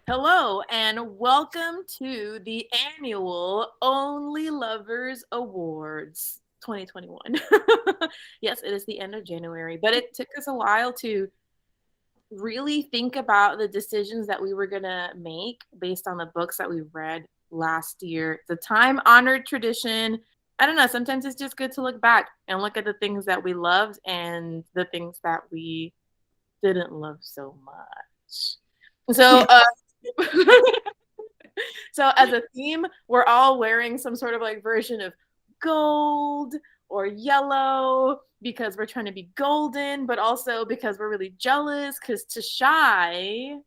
Hello and welcome to the annual Only Lovers Awards 2021. Yes, it is the end of January, but it took us a while to really think about the decisions that we were going to make based on the books that we read last year. It's a time-honored tradition. I don't know, sometimes it's just good to look back and look at the things that we loved and the things that we didn't love so much. So, So as a theme, we're all wearing some sort of like version of gold or yellow because we're trying to be golden, but also because we're really jealous because Tashai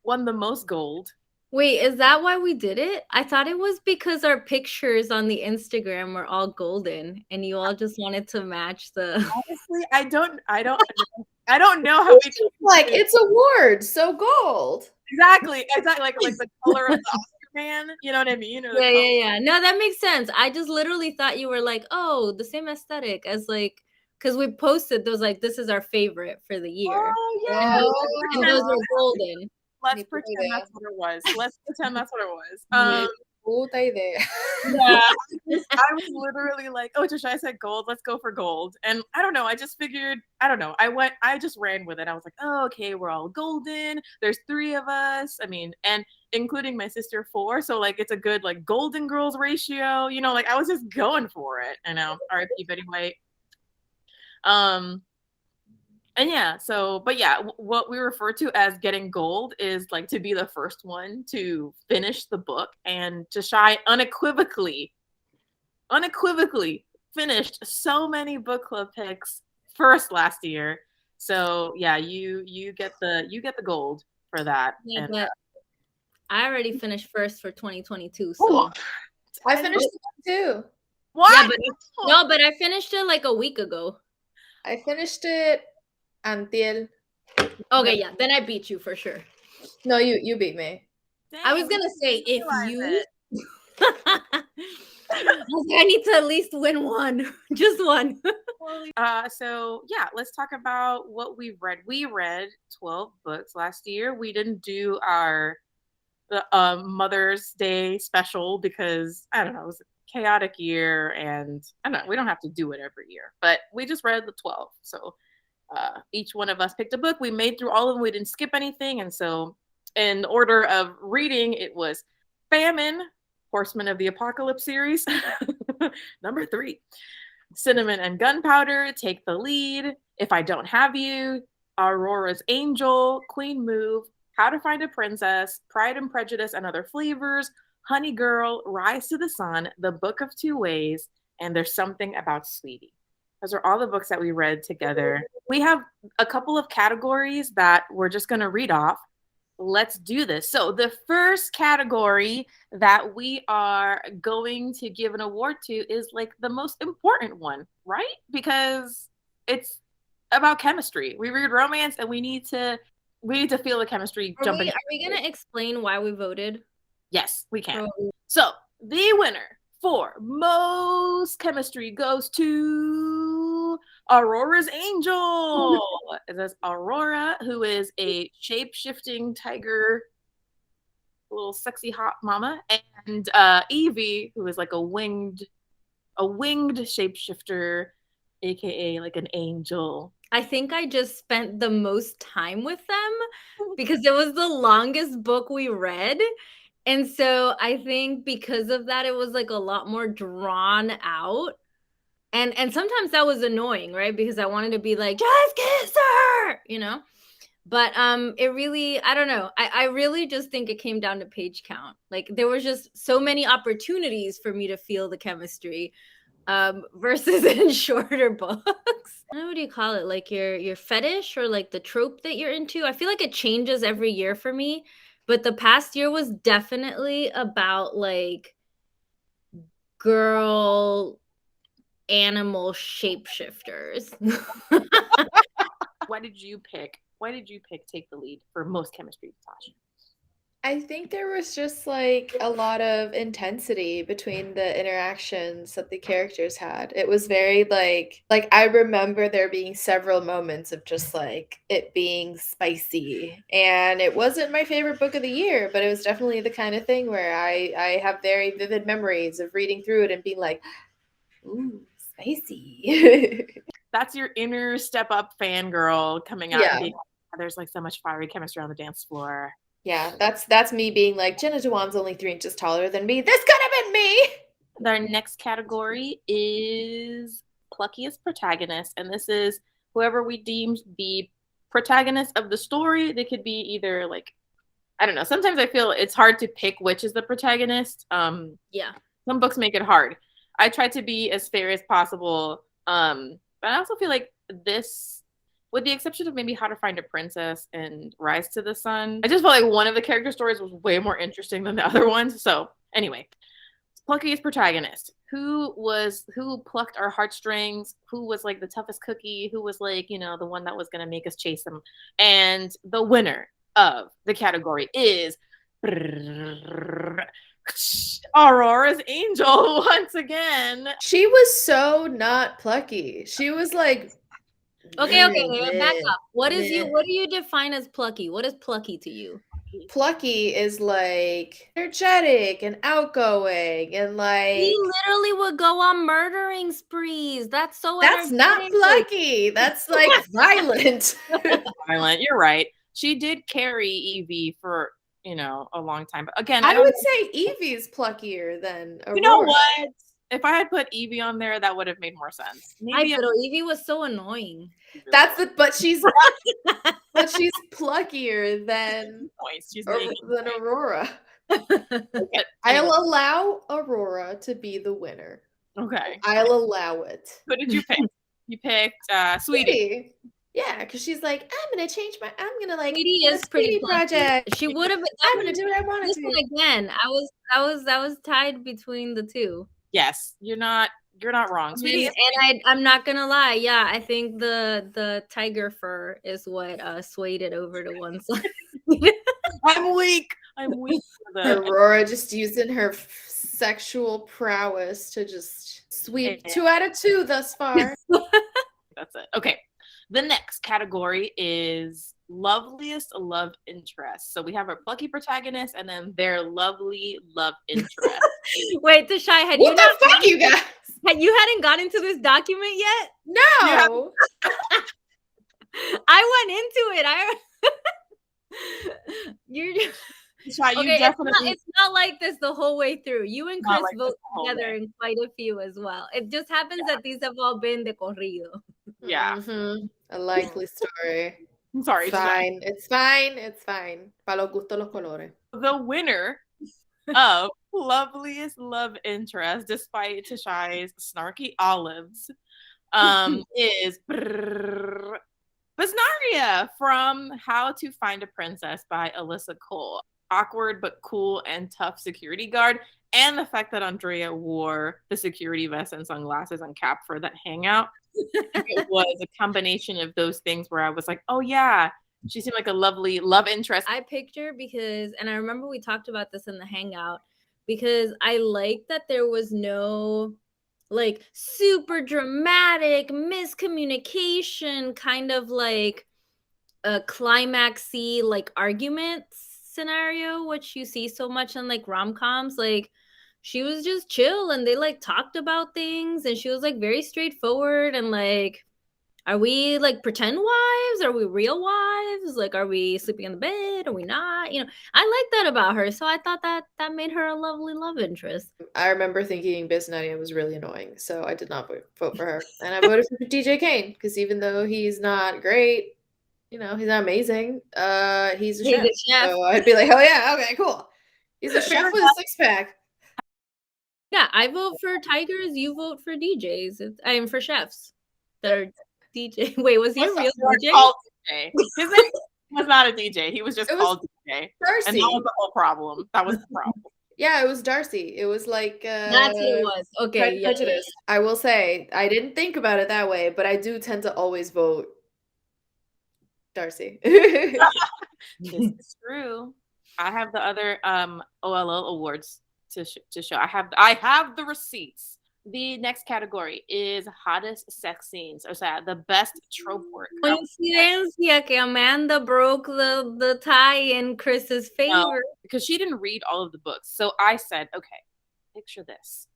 won the most gold. Wait, is that why we did it? I thought it was because our pictures on the Instagram were all golden and you all just wanted to match the Honestly, I don't know how we Like it's awards, so gold. exactly like the color of the Oscar man. You know what I mean? Or the color. Yeah. No, that makes sense. I just literally thought you were like, oh, the same aesthetic as like because we posted those like this is our favorite for the year. Oh And yeah. those were golden. Let's Ni puta pretend idea. that's what it was. Let's pretend that's what it was. Ni puta idea. Yeah, I was literally like, oh, Trisha, I said gold. Let's go for gold. And I don't know. I just figured, I don't know. I just ran with it. I was like, oh, okay, we're all golden. There's three of us. I mean, and including my sister, four. So, like, it's a good, like, golden girls ratio. You know, like, I was just going for it. I know. RIP Betty White. Um, and yeah, so, but yeah, what we refer to as getting gold is like to be the first one to finish the book, and Tashai unequivocally finished so many book club picks first last year. So yeah, you get the gold for that. Yeah, And but I already finished first for 2022. So I finished the book too. what? yeah, but no, but I finished it like a week ago. I finished it until Okay, yeah, then I beat you for sure. no, you beat me. Dang, I was gonna say if realize you it. I need to at least win one. Just one. So yeah, let's talk about what we read. We read 12 books last year. We didn't do our the Mother's Day special because I don't know, it was a chaotic year, and I don't know, we don't have to do it every year, but we just read the 12. So each one of us picked a book. We made through all of them. We didn't skip anything, and so in order of reading, it was Famine, Horsemen of the Apocalypse series, number 3. Cinnamon and Gunpowder, Take the Lead, If I Don't Have You, Aurora's Angel, Queen Move, How to Find a Princess, Pride and Prejudice and Other Flavors, Honey Girl, Rise to the Sun, The Book of Two Ways, and There's Something About Sweetie. Those are all the books that we read together. We have a couple of categories that we're just going to read off. Let's do this. So, the first category that we are going to give an award to is like the most important one, right? Because it's about chemistry. We read romance and we need to feel the chemistry jumping. Are we gonna explain why we voted? Yes, we can. So, the winner for most chemistry goes to Aurora's Angel. That's Aurora, who is a shape-shifting tiger, little sexy hot mama, and Evie, who is like a winged shapeshifter, aka like an angel. I think I just spent the most time with them because it was the longest book we read. And so I think because of that, it was like a lot more drawn out. And sometimes that was annoying, right? Because I wanted to be like, just kiss her, you know? But it really, I don't know. I really just think it came down to page count. Like there was just so many opportunities for me to feel the chemistry versus in shorter books. I don't know, what do you call it? Like your fetish or like the trope that you're into? I feel like it changes every year for me, but the past year was definitely about like girl animal shapeshifters. Why did you pick Take the Lead for most chemistry, Tasha? I think there was just like a lot of intensity between the interactions that the characters had. It was very like I remember there being several moments of just like it being spicy. And it wasn't my favorite book of the year, but it was definitely the kind of thing where I have very vivid memories of reading through it and being like, ooh, spicy. That's your inner Step Up fangirl coming out Yeah. and being like, there's like so much fiery chemistry on the dance floor. Yeah, that's me being like, Jenna Dewan's only 3 inches taller than me. This could have been me. Our next category is pluckiest protagonist, and this is whoever we deemed the protagonist of the story. They could be either like, I don't know. Sometimes I feel it's hard to pick which is the protagonist. Yeah. Some books make it hard. I try to be as fair as possible. But I also feel like this, with the exception of maybe How to Find a Princess and Rise to the Sun, I just felt like one of the character stories was way more interesting than the other ones. So anyway, pluckiest protagonist. Who plucked our heartstrings? Who was like the toughest cookie? Who was like, the one that was gonna make us chase them? And the winner of the category is Aurora's Angel once again. She was so not plucky. She was like, Okay, back up. What do you define as plucky? What is plucky to you? Plucky is like energetic and outgoing and like he literally would go on murdering sprees. That's not plucky. That's like violent. Violent. You're right. She did carry Evie for a long time. But again, I would say Evie's pluckier than Aurora. You know what? If I had put Evie on there, that would have made more sense. Maybe Evie was so annoying. But she's pluckier than Aurora. I'll allow Aurora to be the winner. Okay. I'll allow it. Who did you pick? You picked Sweetie. Yeah, because she's like, I'm gonna Sweetie is pretty project. She would have been. I'm gonna do what I want to do. Again, I was tied between the two. Yes, you're not wrong, Sweetie. And I'm not gonna lie. Yeah, I think the tiger fur is what swayed it over to one side. I'm weak. Aurora just using her sexual prowess to just sweep 2 out of 2 thus far. That's it. Okay. The next category is loveliest love interest. So we have our plucky protagonist and then their lovely love interest. Wait, Tashai, what the fuck, you guys? You hadn't gotten into this document yet? No. I went into it. You're it's not like this the whole way through. You and Chris vote together in quite a few as well. It just happens that these have all been de corrido. Yeah. Mm-hmm. A likely story. I'm sorry. It's fine. Pa los gustos los colores. The winner of loveliest love interest, despite Tashai's snarky olives, is Besnaria from How to Find a Princess by Alyssa Cole. Awkward but cool and tough security guard, and the fact that Andrea wore the security vest and sunglasses and cap for that hangout. It was a combination of those things where I was like, oh yeah, she seemed like a lovely love interest. I picked her because, and I remember we talked about this in the hangout, because I liked that there was no like super dramatic miscommunication, kind of like a climaxy like argument scenario, which you see so much in like rom-coms. Like she was just chill and they like talked about things and she was like very straightforward and like, are we like pretend wives? Are we real wives? Like, are we sleeping in the bed? Are we not? I like that about her. So I thought that made her a lovely love interest. I remember thinking Besnaria was really annoying, so I did not vote for her. And I voted for DJ Kane because even though he's not great, he's not amazing. He's a chef. So I'd be like, oh yeah, okay, cool. He's a chef with a 6-pack. Yeah, I vote for tigers. You vote for DJs. I am for chefs that are DJ. Wait, was he a real DJ? Called DJ. His name was not a DJ. He was just called DJ. Darcy. And that was the whole problem. That was the problem. Yeah, it was Darcy. It was like that's who it was. Okay, Prejudice. I will say I didn't think about it that way, but I do tend to always vote Darcy. This is true. I have the other OLL awards to show. I have the receipts. The next category is hottest sex scenes. Or sorry, the best trope work. Coincidencia que Amanda broke the tie in Chris's favor. No, because she didn't read all of the books. So I said, okay, picture this.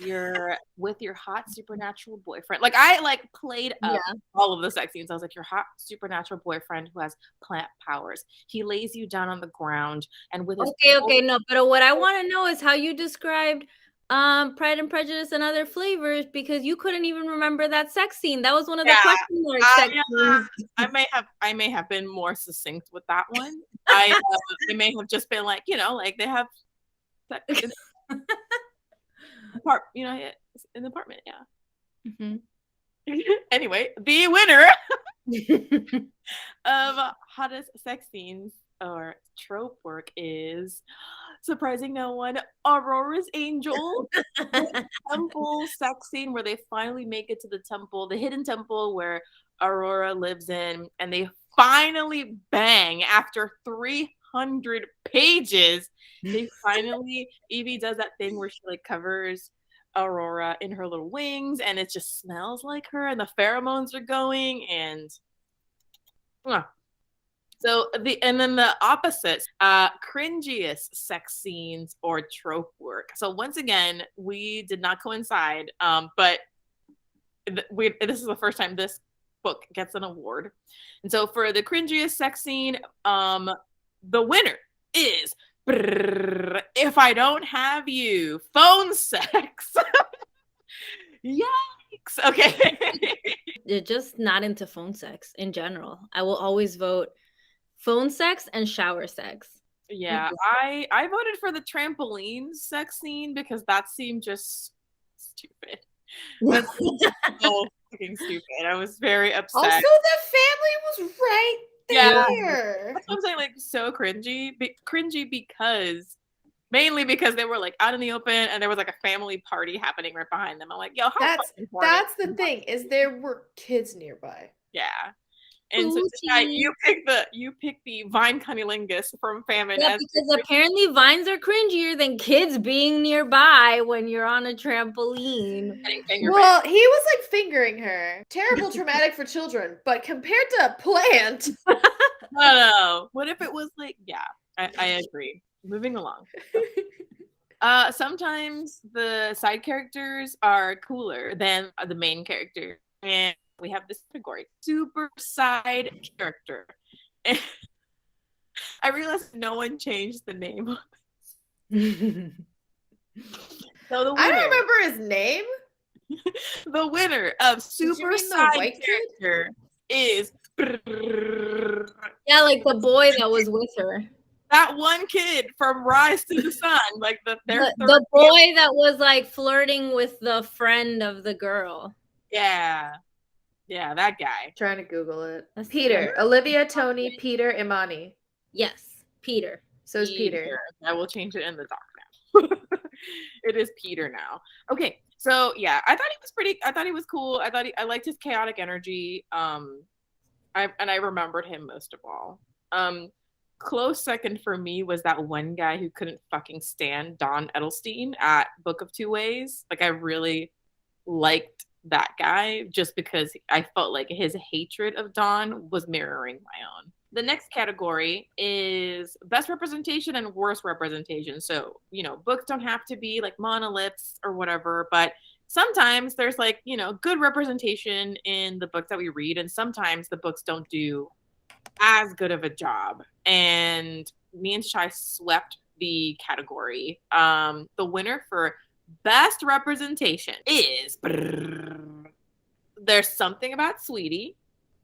You're with your hot supernatural boyfriend. Like I played up all of the sex scenes. I was like, your hot supernatural boyfriend who has plant powers. He lays you down on the ground and with his okay, no. But what I want to know is how you described Pride and Prejudice and Other Flavors, because you couldn't even remember that sex scene. That was one of the question mark sex scenes. I may have been more succinct with that one. I may have just been like, like they have sex in the apartment, yeah. Mm-hmm. Anyway, the winner of hottest sex scenes or trope work is, surprising no one, Aurora's Angel. The temple sex scene where they finally make it to the temple, the hidden temple where Aurora lives in, and they finally bang after 300 pages. They finally, Evie does that thing where she covers Aurora in her little wings, and it just smells like her, and the pheromones are going, and so then the opposites, cringiest sex scenes or trope work. So once again, we did not coincide, but this is the first time this book gets an award. And so for the cringiest sex scene, the winner is If I Don't Have You, phone sex. Yikes. Okay. You're just not into phone sex in general. I will always vote phone sex and shower sex. Yeah, I voted for the trampoline sex scene because that seemed just stupid. That's so fucking stupid. I was very upset. Also, the family was right there. That's what I'm saying, so cringy. Cringy because mainly because they were out in the open and there was a family party happening right behind them. I'm like, yo, how that's the thing, is there were kids nearby. Yeah. And so you pick the Vine cunnilingus from Famine. Yeah, because apparently vines are cringier than kids being nearby when you're on a trampoline. Well, he was fingering her. Terrible, traumatic for children. But compared to a plant. No. What if it was I agree. Moving along. Sometimes the side characters are cooler than the main character. And we have this category, super side character. And I realized no one changed the name. So the winner, I don't remember his name. The winner of super side character is the boy that was with her. That one kid from Rise to the Sun, the boy that was flirting with the friend of the girl. Yeah, that guy. Trying to Google it. That's Peter. Olivia, Tony, Peter, Imani. Yes, Peter. So it's Peter. I will change it in the doc now. It is Peter now. Okay, so yeah, I thought he was cool. I liked his chaotic energy. I remembered him most of all. Close second for me was that one guy who couldn't fucking stand Don Edelstein at Book of Two Ways. I really liked that guy just because I felt like his hatred of Don was mirroring my own. The next category is best representation and worst representation. So, books don't have to be monoliths or whatever, but sometimes there's good representation in the books that we read, and sometimes the books don't do as good of a job. And me and Shai swept the category. The winner for best representation is There's Something About Sweetie.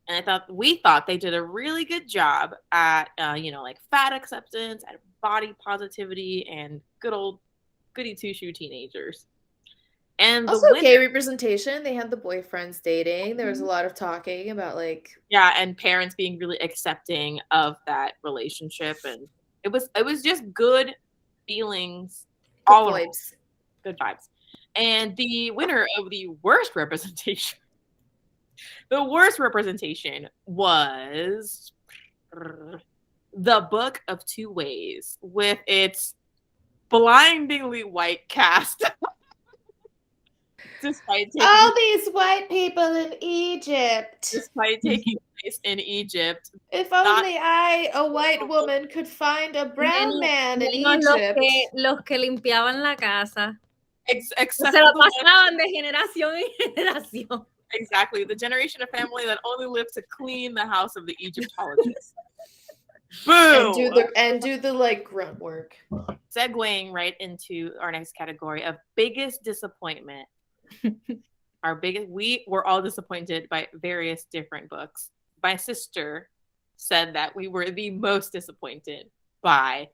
And we thought they did a really good job at, fat acceptance, and body positivity, and good old goody two-shoe teenagers. And also gay representation. They had the boyfriends dating. There was a lot of talking about and parents being really accepting of that relationship, and it was just good feelings, all vibes. Good vibes. And the winner of the worst representation. The worst representation was The Book of Two Ways, with its blindingly white cast. Despite All these white people in Egypt. taking place in Egypt. If only I, a white woman, could find a brown man in Egypt. Los que limpiaban la casa. Except Se lo pasaban de generación en generación. Exactly. The generation of family that only lived to clean the house of the Egyptologists. Boom! And do the like grunt work. Segueing right into our next category of biggest disappointment. We were all disappointed by various different books. My sister said that we were the most disappointed by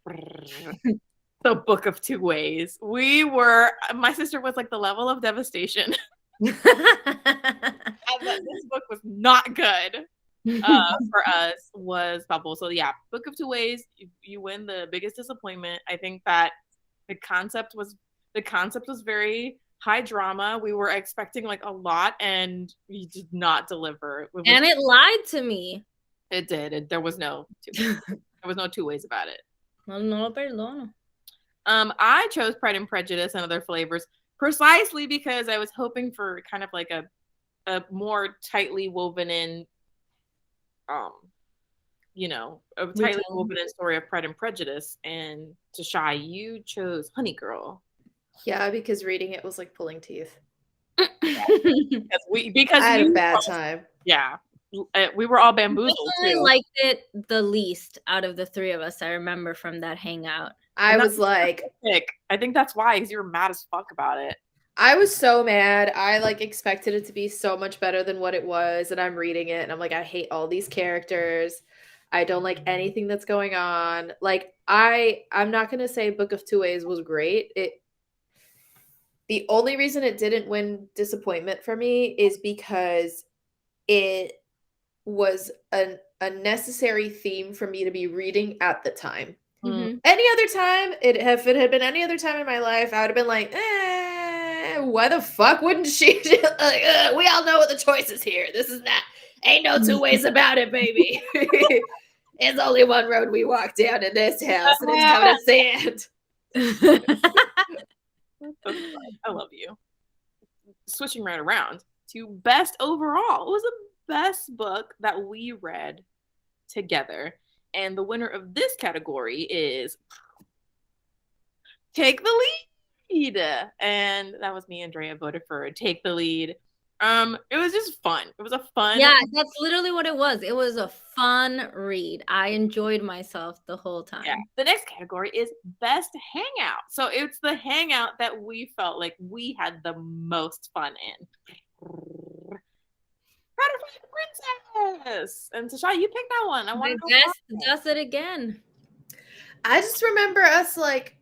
The Book of Two Ways. My sister was like the level of devastation. And that this book was not good for us was Bubble. So yeah, Book of Two Ways, you win the biggest disappointment. I think that the concept was very high drama. We were expecting like a lot, and we did not deliver. It lied to me. It did. There was no two ways about it. No lo perdono. I chose Pride and Prejudice and Other Flavors precisely because I was hoping for kind of like a more tightly woven in, woven in story of Pride and Prejudice. And Tashai, you chose Honey Girl. Yeah, because reading it was like pulling teeth. because I had a bad time. Yeah. We were all bamboozled. I liked it the least out of the three of us. I remember from that hangout. I was like, I think that's why, because you were mad as fuck about it. I was so mad. I like expected it to be so much better than what it was, and I'm reading it and I'm like, I hate all these characters. I don't like anything that's going on. Like I'm not gonna say Book of Two Ways was great. The only reason it didn't win disappointment for me is because it was a necessary theme for me to be reading at the time. Mm-hmm. Any other time, if it had been any other time in my life, I would have been like, why the fuck wouldn't she? We all know what the choice is here. This is not, ain't no two ways about it, baby. There's only one road we walk down in this house, and it's covered in sand. I love you. Switching right around to best overall. It was the best book that we read together. And the winner of this category is Take the Lead. And that was me. Andrea voted for Take the Lead. It was just fun. It was a fun. Yeah, that's literally what it was. It was a fun read. I enjoyed myself the whole time. Yeah. The next category is Best Hangout. So it's the hangout that we felt like we had the most fun in. Princess. And Tashai, you picked that one. I want to does it again. I just remember us like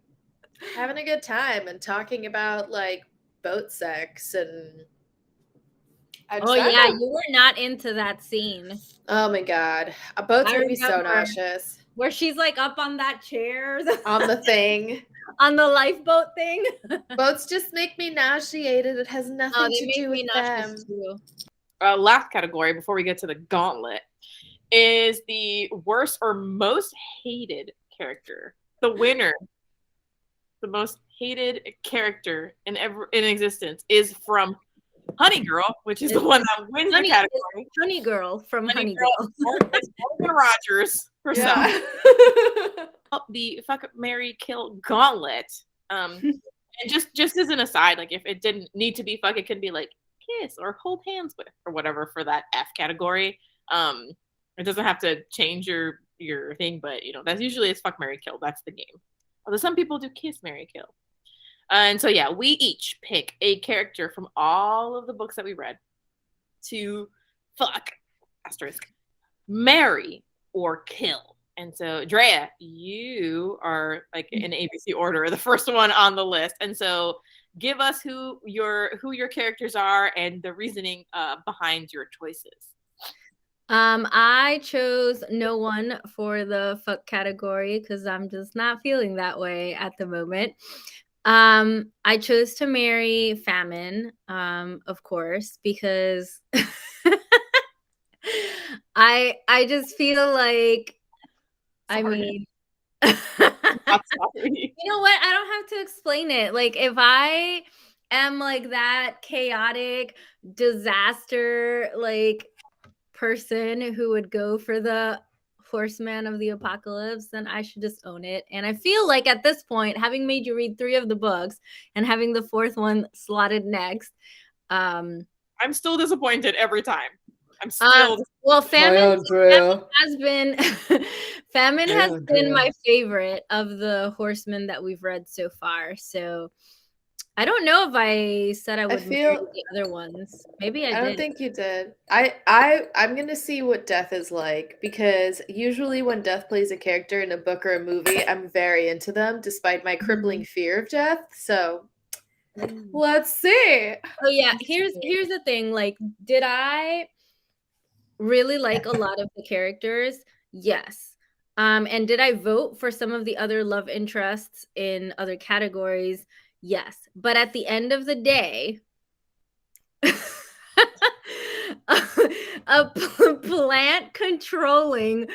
having a good time and talking about like boat sex and. Yeah, you were not into that scene. Oh my god, boats made me so nauseous. Where she's like up on that chair, on the thing, on the lifeboat thing. Boats just make me nauseated. It has nothing to do with them. Last category before we get to the gauntlet is the worst or most hated character. The winner, the most hated character in existence, is from Honey Girl, which is the one that wins the category. Honey Girl from Honey Girl. It's Morgan Rogers herself. The Fuck, Marry, Kill gauntlet. And just as an aside, like if it didn't need to be fuck, it could be like kiss or hold hands with or whatever for that F category. It doesn't have to change your thing, but that's usually it's Fuck, Marry, Kill. That's the game. Although some people do kiss, marry, kill. And so, yeah, we each pick a character from all of the books that we read to fuck, asterisk, marry, or kill. And so, Drea, you are like in ABC order, the first one on the list. And so, give us who your characters are and the reasoning behind your choices. I chose no one for the fuck category because I'm just not feeling that way at the moment. I chose to marry Famine, of course, because I just feel like I Sorry. mean, I'm sorry. you know what? I don't have to explain it. Like, if I am like that chaotic disaster, like person who would go for the horseman of the apocalypse, then I should just own it. And I feel like at this point, having made you read 3 of the books and having the 4th one slotted next, I'm still disappointed every time. I'm still well, Famine Andrea. has been Famine Hi, has been Andrea. my favorite of the horsemen that we've read so far. So I don't know if I said I would marry feel- the other ones. Maybe I I don't did. think you did. I'm gonna see what death is like, because usually when death plays a character in a book or a movie, I'm very into them despite my crippling fear of death. So let's see. Oh yeah, here's the thing. Like, did I really like a lot of the characters? Yes. And did I vote for some of the other love interests in other categories? Yes. But at the end of the day, a plant controlling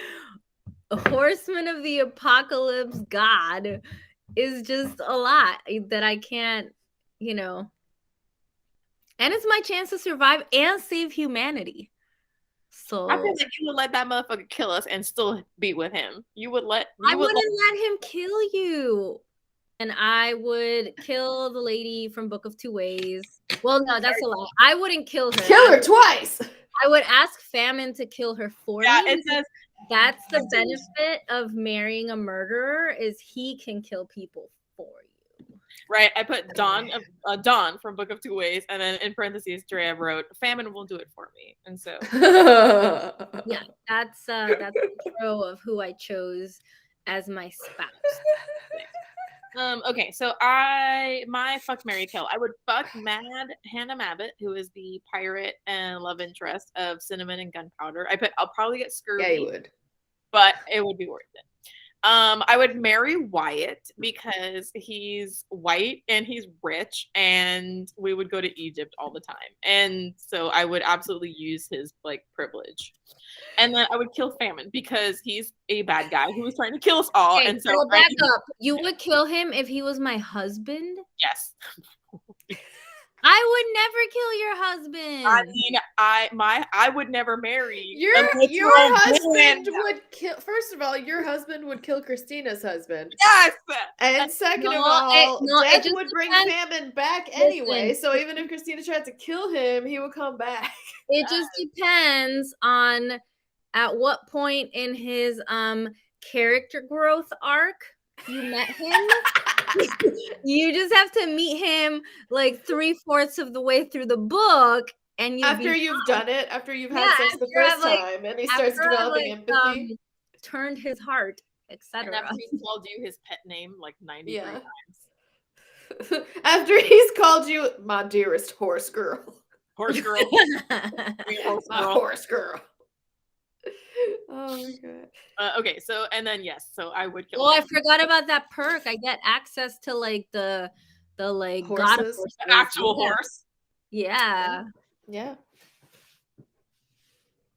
horseman of the apocalypse god is just a lot that I can't, you know. And it's my chance to survive and save humanity. So I feel like you would let that motherfucker kill us and still be with him. You would let. I wouldn't let him kill you. And I would kill the lady from Book of Two Ways. Well, no, that's a lie. I wouldn't kill her. Kill her twice. I would ask Famine to kill her for me. It says That's the benefit of marrying a murderer, is he can kill people for you. right. I put Dawn from Book of Two Ways, and then in parentheses, Drea wrote, "Famine will do it for me," and so Yeah, that's the intro of who I chose as my spouse. Okay, so my fuck, marry, kill. I would fuck Mad Hannah Mabbitt, who is the pirate and love interest of Cinnamon and Gunpowder. I'll probably get scurvy. Yeah, you would. But it would be worth it. I would marry Wyatt because he's white and he's rich, and we would go to Egypt all the time. And so I would absolutely use his like privilege. And then I would kill Famine because he's a bad guy who was trying to kill us all. Okay, and so back up. You would kill him if he was my husband? Yes. I would never kill your husband. I mean, I would never marry Your husband would kill. First of all, your husband would kill Christina's husband. Yes. And second of all, death would bring Famine back anyway. So even if Christina tried to kill him, he would come back. It just depends on at what point in his character growth arc you met him. You just have to meet him like 3/4 of the way through the book, and after you've done it, after you've had sex the first time, and he starts developing empathy, turned his heart, etc. And after he's called you his pet name like 93 times. After he's called you my dearest horse girl. Horse girl. My horse girl. Oh my god. Okay, so and then yes, so I would kill. Oh, I forgot about that perk. I get access to like the like god horses, the actual horse. Yeah. Yeah.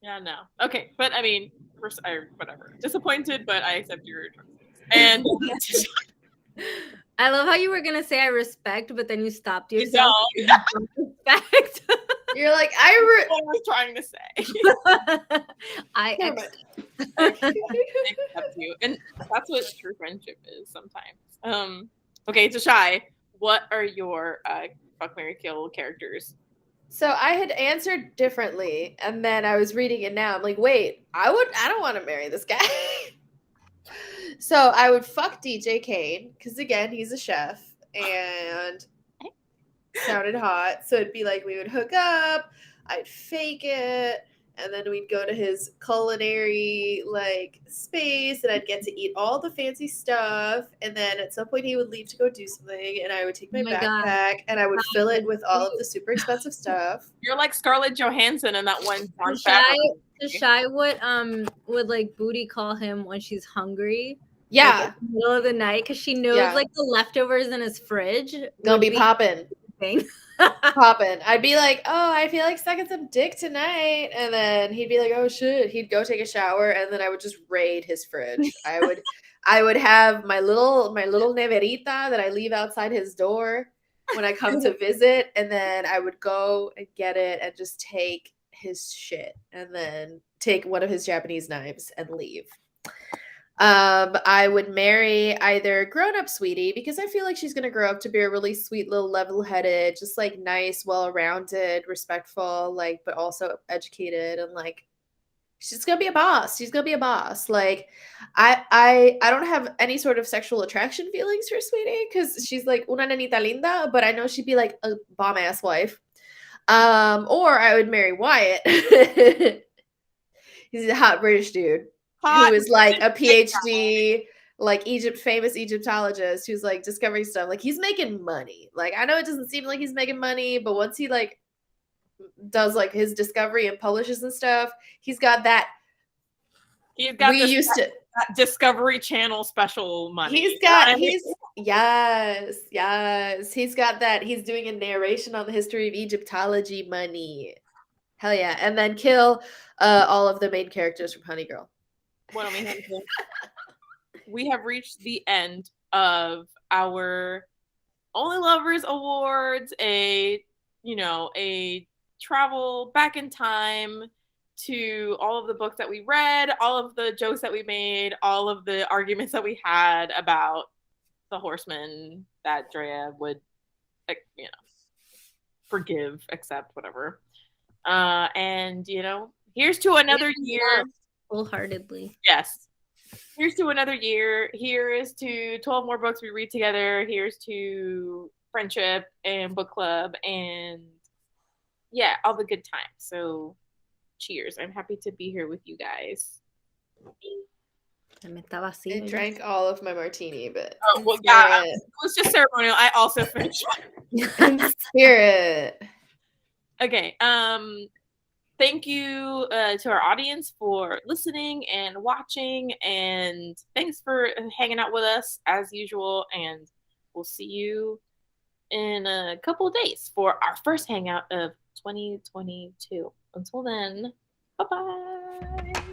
Yeah, no. Okay, but I mean, whatever. Disappointed, but I accept your choices. And I love how you were gonna say I respect, but then you stopped yourself. Respect. You're like, what I was trying to say. I accept you, and that's what true friendship is sometimes. Okay, Tashai, what are your fuck, marry, kill characters? So I had answered differently, and then I was reading it now. I'm like, wait, I don't want to marry this guy. So I would fuck DJ Kane, because again, he's a chef and sounded hot. So it'd be like we would hook up, I'd fake it, and then we'd go to his culinary like space, and I'd get to eat all the fancy stuff. And then at some point he would leave to go do something, and I would take my backpack and I would fill it with all of the super expensive stuff. You're like Scarlett Johansson in that one John Tashai would like booty call him when she's hungry. Yeah. Like, in the middle of the night, because she knows like the leftovers in his fridge gonna be popping. popping. I'd be like, oh, I feel like sucking some dick tonight. And then he'd be like, oh shit. He'd go take a shower and then I would just raid his fridge. I would have my little neverita that I leave outside his door when I come to visit, and then I would go and get it and just take his shit and then take one of his Japanese knives and leave. I would marry either grown-up sweetie because I feel like she's gonna grow up to be a really sweet little level-headed, just like nice, well-rounded, respectful, like but also educated and like she's gonna be a boss. She's gonna be a boss. Like I don't have any sort of sexual attraction feelings for Sweetie because she's like una nenita linda, but I know she'd be like a bomb ass wife. Or I would marry Wyatt. He's a hot British dude who is like a PhD, like famous Egyptologist who's like discovering stuff. Like he's making money. Like I know it doesn't seem like he's making money, but once he like does like his discovery and publishes and stuff, he's got that. He's got that Discovery Channel special money. Yes. He's got that. He's doing a narration on the history of Egyptology money. Hell yeah. And then kill all of the main characters from Honey Girl. Well, we have reached the end of our Only Lovers Awards, a travel back in time to all of the books that we read, all of the jokes that we made, all of the arguments that we had about the horsemen that Drea would, forgive, accept, whatever. And, here's to another year. Wholeheartedly. Yes. Here's to another year. Here's to 12 more books we read together. Here's to friendship and book club and, yeah, all the good times. So, cheers. I'm happy to be here with you guys. I drank all of my martini, but it was just ceremonial. I also finished in spirit. Okay. Thank you to our audience for listening and watching, and thanks for hanging out with us as usual. And we'll see you in a couple of days for our first hangout of 2022. Until then, bye-bye.